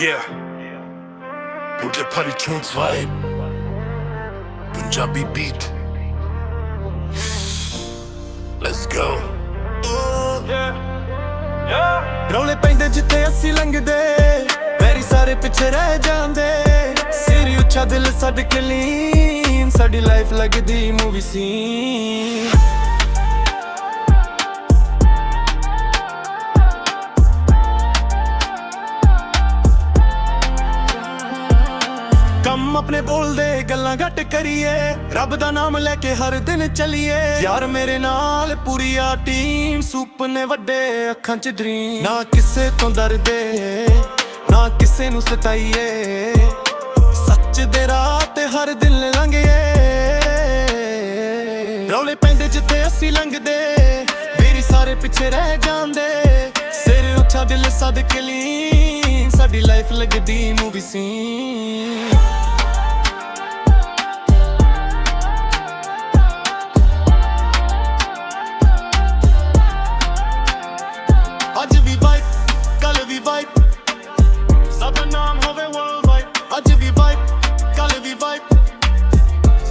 Yeah, Pooja Pari Tunes vibe, Punjabi beat. Let's go. ਰੌਲੇ ਪੈਂਦੇ ਜਿੱਥੇ ਅਸੀਂ ਲੰਘਦੇ, ਵੈਰੀ ਸਾਰੇ ਪਿੱਛੇ ਰਹਿ ਜਾਂਦੇ। ਸਿਰ ਉੱਚਾ ਦਿਲ ਛੱਡ ਕੇ ਲੀਨ, ਸਾਡੀ ਲਾਈਫ ਲੱਗਦੀ ਮੂਵੀ ਸੀਨ। ਕੰਮ ਆਪਣੇ ਬੋਲਦੇ ਗੱਲਾਂ ਘੱਟ ਕਰੀਏ, ਰੱਬ ਦਾ ਨਾਮ ਲੈ ਕੇ ਹਰ ਦਿਨ ਚੱਲੀਏ। ਯਾਰ ਮੇਰੇ ਨਾਲ ਪੂਰੀ ਆ ਟੀਮ, ਸੁਪਨੇ ਵੱਡੇ ਅੱਖਾਂ 'ਚ ਡ੍ਰੀਮ। ਨਾ ਕਿਸੇ ਤੋਂ ਡਰਦੇ, ਨਾ ਕਿਸੇ ਨੂੰ ਸਤਾਈਏ, ਸੱਚ ਦੇ ਰਾਹ ਤੇ ਹਰ ਦਿਨ ਲੰਘੀਏ। ਰੌਲੇ ਪੈਂਦੇ ਜਿੱਥੇ ਅਸੀਂ ਲੰਘਦੇ, ਮੇਰੀ ਸਾਰੇ ਪਿੱਛੇ ਰਹਿ ਜਾਂਦੇ। ਸਿਰ ਉੱਚਾ ਦਿਲ ਸੱਦ ਕੇ ਲੀਨ, ਸਾਡੀ ਲਾਈਫ ਲੱਗਦੀ ਮੂਵੀ ਸੀਨ। ਅੱਜ ਵੀ ਵਾਈਬ, ਕੱਲ ਵੀ ਵਾਈਬ, ਸਭ ਨਾਮ ਹੋਵੇ ਵਰਲਡ ਵਾਈਡ। ਅੱਜ ਵੀ ਵਾਈਬ, ਕੱਲ ਵੀ ਵਾਈਬ,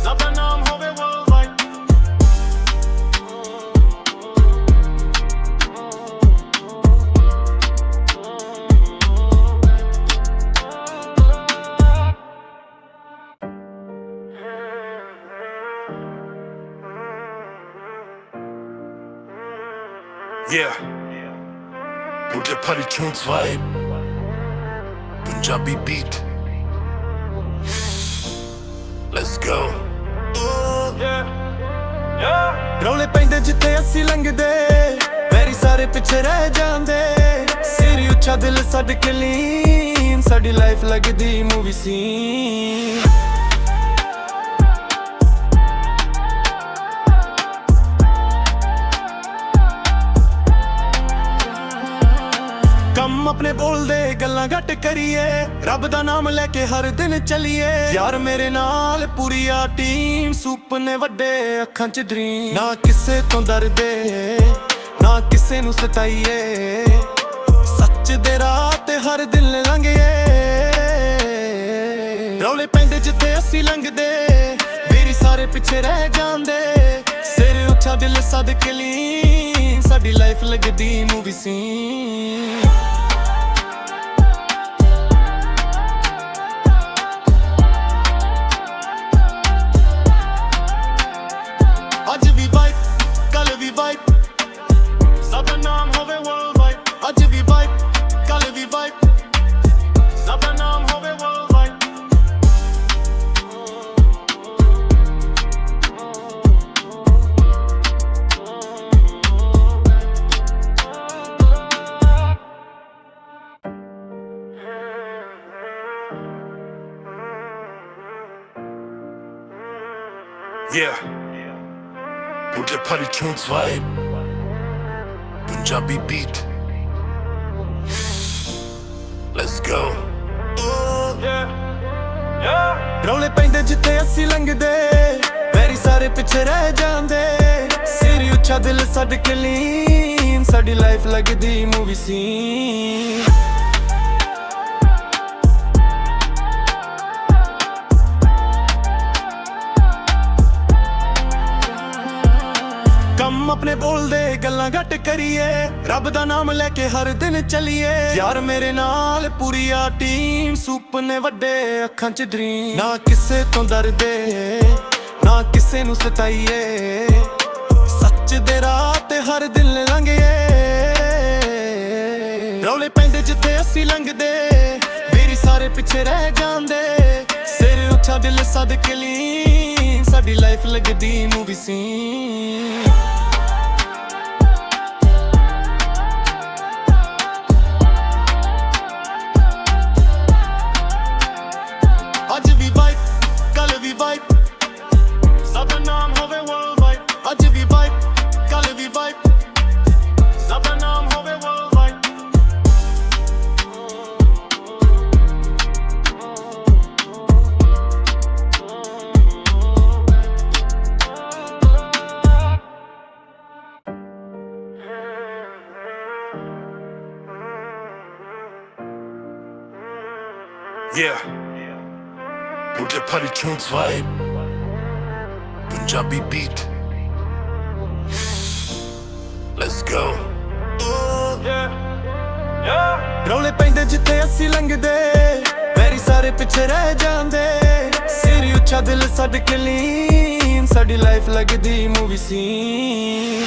ਸਭ ਨਾਮ ਹੋਵੇ world wide. Yeah, Pooja Pari Tunes vibe, Punjabi beat. Let's go. ਰੌਲੇ ਪੈਂਦੇ ਜਿੱਥੇ ਅਸੀਂ ਲੰਘਦੇ, ਵੈਰੀ ਸਾਰੇ ਪਿੱਛੇ ਰਹਿ ਜਾਂਦੇ। ਸਿਰ ਉੱਚਾ ਦਿਲ ਛੱਡ ਕੇ ਲੀਨ, ਸਾਡੀ ਲਾਈਫ ਲੱਗਦੀ ਮੂਵੀ ਸੀਨ। ਕੰਮ ਆਪਣੇ ਬੋਲਦੇ ਗੱਲਾਂ ਘੱਟ ਕਰੀਏ, ਰੱਬ ਦਾ ਨਾਮ ਲੈ ਕੇ ਹਰ ਦਿਨ ਚੱਲੀਏ। ਯਾਰ ਮੇਰੇ ਨਾਲ ਪੂਰੀ ਆ ਟੀਮ, ਸੁਪਨੇ ਵੱਡੇ ਅੱਖਾਂ 'ਚ ਡ੍ਰੀਮ। ਨਾ ਕਿਸੇ ਤੋਂ ਡਰਦੇ, ਨਾ ਕਿਸੇ ਨੂੰ ਸਤਾਈਏ, ਸੱਚ ਦੇ ਰਾਹ ਤੇ ਹਰ ਦਿਨ ਲੰਘੀਏ। ਰੌਲੇ ਪੈਂਦੇ ਜਿੱਥੇ ਅਸੀਂ ਲੰਘਦੇ, ਮੇਰੀ ਸਾਰੇ ਪਿੱਛੇ ਰਹਿ ਜਾਂਦੇ। ਸਿਰ ਉੱਚਾ ਦਿਲ ਸੱਦ ਕੇ ਲੀਨ, ਸਾਡੀ ਲਾਈਫ ਲੱਗਦੀ ਮੂਵੀ ਸੀਨ। ਅੱਜ ਵੀ ਵਾਈਬ, ਕੱਲ ਵੀ ਵਾਈਬ, ਸਭ ਨਾਮ ਹੋਵੇ ਵਰਲਡ ਵਾਈਡ। ਅੱਜ ਵੀ ਵਾਈਬ, ਕੱਲ ਵੀ ਵਾਈਬ, ਸਭ ਨਾਮ ਹੋਵੇ world wide. Yeah, Pooja Pari Tunes vibe, Punjabi beat. Let's go. ਰੌਲੇ ਪੈਂਦੇ ਜਿੱਥੇ ਅਸੀਂ ਲੰਘਦੇ, ਵੈਰੀ ਸਾਰੇ ਪਿੱਛੇ ਰਹਿ ਜਾਂਦੇ। ਸਿਰ ਉੱਚਾ ਦਿਲ ਛੱਡ ਕੇ ਲੀਨ, ਸਾਡੀ ਲਾਈਫ ਲੱਗਦੀ ਮੂਵੀ ਸੀਨ। ਕੰਮ ਆਪਣੇ ਬੋਲਦੇ ਗੱਲਾਂ ਘੱਟ ਕਰੀਏ, ਰੱਬ ਦਾ ਨਾਮ ਲੈ ਕੇ ਹਰ ਦਿਨ ਚੱਲੀਏ। ਯਾਰ ਮੇਰੇ ਨਾਲ ਪੂਰੀ ਆ ਟੀਮ, ਸੁਪਨੇ ਵੱਡੇ ਅੱਖਾਂ 'ਚ ਡ੍ਰੀਮ। ਨਾ ਕਿਸੇ ਤੋਂ ਡਰਦੇ, ਨਾ ਕਿਸੇ ਨੂੰ ਸਤਾਈਏ, ਸੱਚ ਦੇ ਰਾਹ ਤੇ ਹਰ ਦਿਨ ਲੰਘੀਏ। ਰੌਲੇ ਪੈਂਦੇ ਜਿੱਥੇ ਅਸੀਂ ਲੰਘਦੇ, ਮੇਰੀ ਸਾਰੇ ਪਿੱਛੇ ਰਹਿ ਜਾਂਦੇ। ਸਿਰ ਉੱਚਾ ਦਿਲ ਸੱਦ ਕੇ ਲੀਨ, ਸਾਡੀ ਲਾਈਫ ਲੱਗਦੀ ਮੂਵੀ ਸੀਨ। ਅੱਜ ਵੀ ਵਾਈਬ, ਕੱਲ ਵੀ ਵਾਈਬ, ਸਭ ਨਾਮ ਹੋਵੇ ਵਰਲਡ ਵਾਈਡ। ਅੱਜ ਵੀ ਵਾਈਬ, ਕੱਲ ਵੀ ਵਾਈਬ, ਸਭ ਨਾਮ ਹੋਵੇ world wide. Yeah. Put Party Tunes vibe. Punjabi beat. Let's go. ਰੌਲੇ ਪੈਂਦੇ ਜਿੱਥੇ ਅਸੀਂ ਲੰਘਦੇ, ਵੈਰੀ ਸਾਰੇ ਪਿੱਛੇ ਰਹਿ ਜਾਂਦੇ। ਸਿਰ ਉੱਚਾ ਦਿਲ ਛੱਡ ਕੇ ਲੀਨ, ਸਾਡੀ ਲਾਈਫ ਲੱਗਦੀ ਮੂਵੀ ਸੀਨ।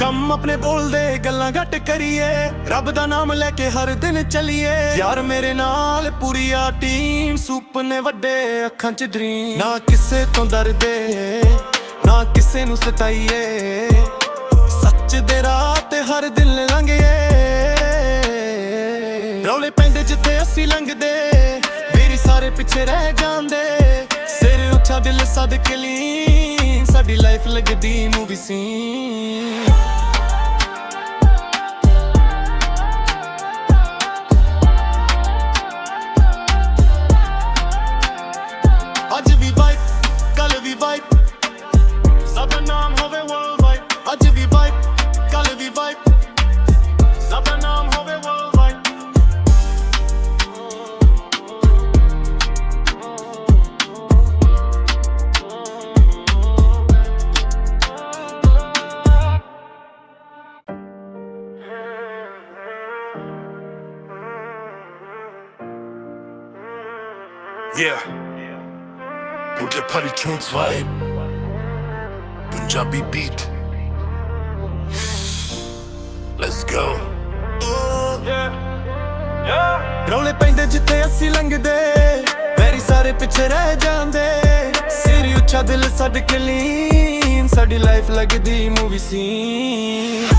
ਕੰਮ ਆਪਣੇ ਬੋਲਦੇ ਗੱਲਾਂ ਘੱਟ ਕਰੀਏ, ਰੱਬ ਦਾ ਨਾਮ ਲੈ ਕੇ ਹਰ ਦਿਨ ਚੱਲੀਏ। ਯਾਰ ਮੇਰੇ ਨਾਲ ਪੂਰੀ ਆ ਟੀਮ, ਸੁਪਨੇ ਵੱਡੇ ਅੱਖਾਂ 'ਚ ਡ੍ਰੀਮ। ਨਾ ਕਿਸੇ ਤੋਂ ਡਰਦੇ, ਨਾ ਕਿਸੇ ਨੂੰ ਸਤਾਈਏ, ਸੱਚ ਦੇ ਰਾਹ ਤੇ ਹਰ ਦਿਨ ਲੰਘੀਏ। ਰੌਲੇ ਪੈਂਦੇ ਜਿੱਥੇ ਅਸੀਂ ਲੰਘਦੇ, ਵੀਰ ਸਾਰੇ ਪਿੱਛੇ ਰਹਿ ਜਾਂਦੇ। ਸਿਰ ਉੱਚਾ ਦਿਲ ਸਦਕੇ ਲੀਨ, ਸਾਡੀ ਲਾਈਫ ਲੱਗਦੀ ਮੂਵੀ ਸੀਨ। ਅੱਜ ਵੀ ਵਾਈਬ, ਕੱਲ ਵੀ ਵਾਈਬ, ਸਭ ਦਾ ਨਾਮ ਹੋਵੇ ਵਰਲਡ ਵਾਈਡ। ਅੱਜ ਵੀ ਵਾਈਬ, ਕੱਲ ਵੀ ਵਾਈਬ, ਸਭ ਦਾ ਨਾਮ ਹੋਵੇ world wide. Yeah. Put Party Tunes vibe. Punjabi beat. Let's go. ਰੌਲੇ ਪੈਂਦੇ ਜਿੱਥੇ ਅਸੀਂ ਲੰਘਦੇ, ਵੈਰੀ ਸਾਰੇ ਪਿੱਛੇ ਰਹਿ ਜਾਂਦੇ। ਸਿਰ ਉੱਚਾ ਦਿਲ ਛੱਡ ਕੇ ਲੀਨ, ਸਾਡੀ ਲਾਈਫ ਲੱਗਦੀ ਮੂਵੀ ਸੀਨ।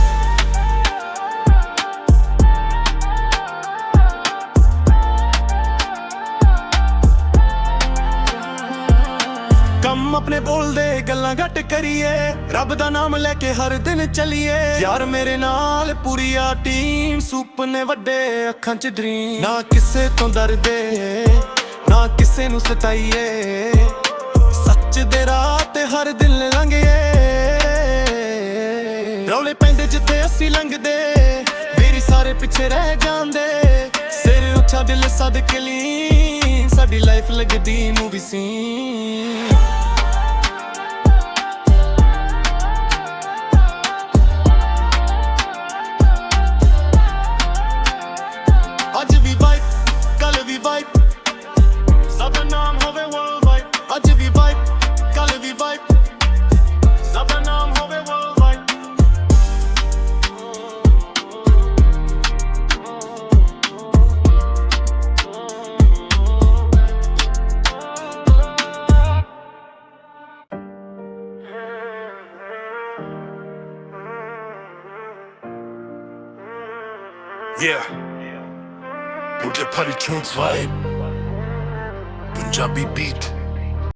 ਕੰਮ ਆਪਣੇ ਬੋਲਦੇ ਗੱਲਾਂ ਘੱਟ ਕਰੀਏ, ਰੱਬ ਦਾ ਨਾਮ ਲੈ ਕੇ ਹਰ ਦਿਨ ਚੱਲੀਏ। ਯਾਰ ਮੇਰੇ ਨਾਲ ਪੂਰੀ ਆ ਟੀਮ, ਸੁਪਨੇ ਵੱਡੇ ਅੱਖਾਂ 'ਚ ਡ੍ਰੀਮ। ਨਾ ਕਿਸੇ ਤੋਂ ਡਰਦੇ, ਨਾ ਕਿਸੇ ਨੂੰ ਸਤਾਈਏ, ਸੱਚ ਦੇ ਰਾਹ ਤੇ ਹਰ ਦਿਨ ਲੰਘੀਏ। ਰੌਲੇ ਪੈਂਦੇ ਜਿੱਥੇ ਅਸੀਂ ਲੰਘਦੇ, ਵੀਰ ਸਾਰੇ ਪਿੱਛੇ ਰਹਿ ਜਾਂਦੇ। ਸਿਰ ਉੱਚਾ ਦਿਲ ਸਦਕੇ ਲੀਨ, ਸਾਡੀ ਲਾਈਫ ਲੱਗਦੀ ਮੂਵੀ ਸੀਨ। ਅੱਜ ਵੀ ਵਾਈਬ, ਕੱਲ ਵੀ ਵਾਈਬ, ਸਭ ਦਾ ਨਾਮ ਹੋਵੇ ਵਰਲਡ ਵਾਈਡ। ਅੱਜ ਵੀ ਵਾਈਬ, ਕੱਲ ਵੀ ਵਾਈਬ, ਸਭ ਦਾ ਨਾਮ ਹੋਵੇ world wide. Yeah. Put Party Tunes vibe. Punjabi beat.